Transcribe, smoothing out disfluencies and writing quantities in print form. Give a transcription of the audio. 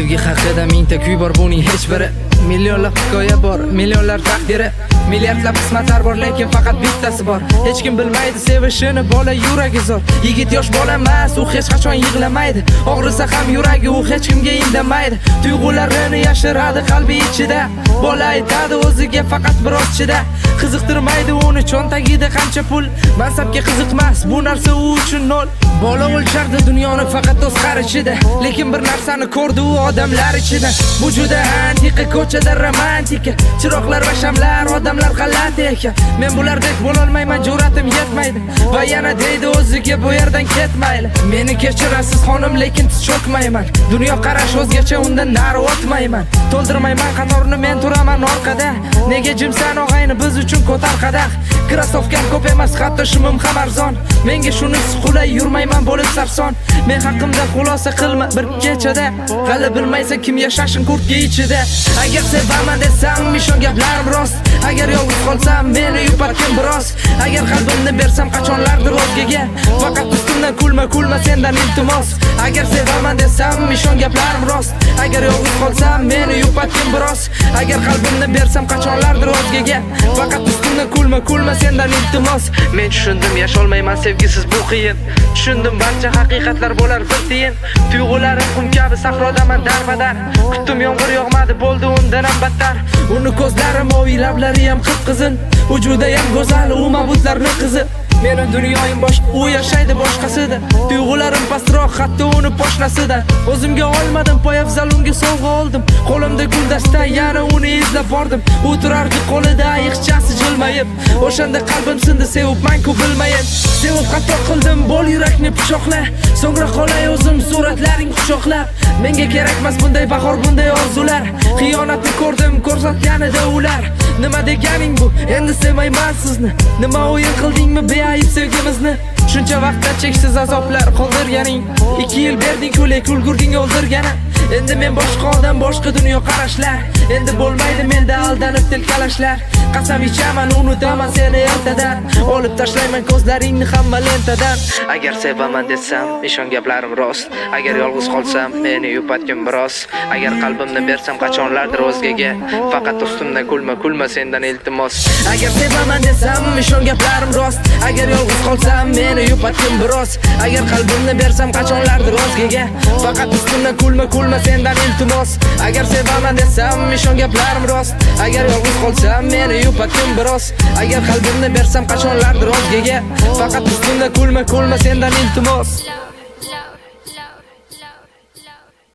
Sevgi haqida mingta kuy bor, buning hech biri. Millionlab hikoya bor, millionlar taqdiri, milliardlab qismatlar bor, lekin faqat bittasi bor. Hech kim bilmaydi sevishini, bola yuragi zo'r. Yigit yosh bola emas, u hech qachon yig'lamaydi. Og'risa ham yuragi, u hech kimga indamaydi. Tuyg'ularini yashiradi qalbi ichida. Bola aytadi o'ziga faqat biroz chida. Qiziqtirmaydi uni cho'ntagida qancha pul. Mansabga qiziqmas, bu narsa u uchun nol. Bola o'lchardi dunyoni faqat o'z qarashida, lekin bir narsani ko'rdi u odamlar ichida. Bu juda antiqa, ko'chada romantika, chiroqlar va shamlar, odamlar g'alati ekan. Men bulardek bo'lolmayman, jur'atim yetmaydi. Va yana deydi o'ziga bu yerdan ketmayli. Meni kechirasiz xonim, lekin tiz cho'kmayman. Dunyo qarash o'zgacha, undan nari o'tmayman. To'ldirmayman qatorni, men turaman orqada. Nega jimsan og'ayni, biz uchun ko'tar qadah. Krasovkam ko'p emas, hatto shimim ham arzon. Menga shunisi qulay, yurmayman bo'lib sarson. Men haqimda xulosa qilma bir kechada. Hali bilmaysan kim yashashin kurtga ichida. Agar sevaman desam, ishon gaplarim rost. Agar yolg'iz qolsam, meni yupatgin biroz. Agar qalbimni bersam qachonlardir o'zgaga. Faqat ustimdan kulma sendan iltimos. Agar sevaman desam, ishon gaplarim rost. Agar yolg'iz qolsam, meni yupatgin biroz. Agar qalbimni bersam qachonlardir o'zgaga. Faqat ustimdan kulma sendan iltimos. Men tushundim, yasholmayman sevgisiz bu qiyin. Tushundim, barcha haqiqatlar bo'lar bir tiyin. Tuyg'ularim qum kabi sahrodaman darbadar. Kutdim, yomg'ir yog'madi, bo'ldi undan ham battar. Uni ko'zlari moviy, lablari ham qip-qizil. Vujuda ham go'zal, u mabutlarning qizi. Meni dunyoyim boshqa, u yashaydi boshqasida. Tuyg'ularim pastroq, hatto uni poshnasida. O'zimga olmadim, poyafzal unga sovg'a oldim. Qo'limda guldasta, yana uni izlab bordim. U turardi qo'lida ayiqchasi jilmayib. O'shanda qalbim sindi, sevibman-ku bilmayin. Sevib xato qildim, bo'l yurakni pichoqla. So'ngra qolay o'zim suratlaring quchoqlab. Menga kerakmas bunday bahor, bunday orzular. Xiyonatni ko'rdim, ko'rsatganida ular. Nima deganing bu? Endi sevmayman sizni. Nima o'yin qildingmi beayb sevgimizni? Shuncha vaqtda cheksiz azoblar qoldirganing. 2 yil berding-ku, lekin ulgurding o'ldirgani. Endi men boshqa odam, boshqa dunyo qarashlar. Endi bo'lmaydi menda aldanib tilkalashlar. Qasam ichaman, unutaman seni ertadan. Olib tashlayman ko'zlaringni hamma lentadan. Agar sevaman desam, ishon gaplarim rost. Agar yolg'iz qolsam, meni yupatgin biroz. Agar qalbimni bersam qachonlardir o'zgaga. Faqat ustimdan kulma sendan iltimos. Agar sevaman desam, ishon gaplarim rost. Agar yolg'iz qolsam, meni yupatgin biroz. Agar qalbimni bersam qachonlardir o'zgaga. Faqat ustimdan kulma sendan iltimos. Agar sevaman desam, ishon gaplarim rost. Agar yolg'iz qolsam, meni yupatgin biroz. Agar qalbimni bersam qachonlardir o'zgaga. Faqat ustimdan kulma sendan iltimos.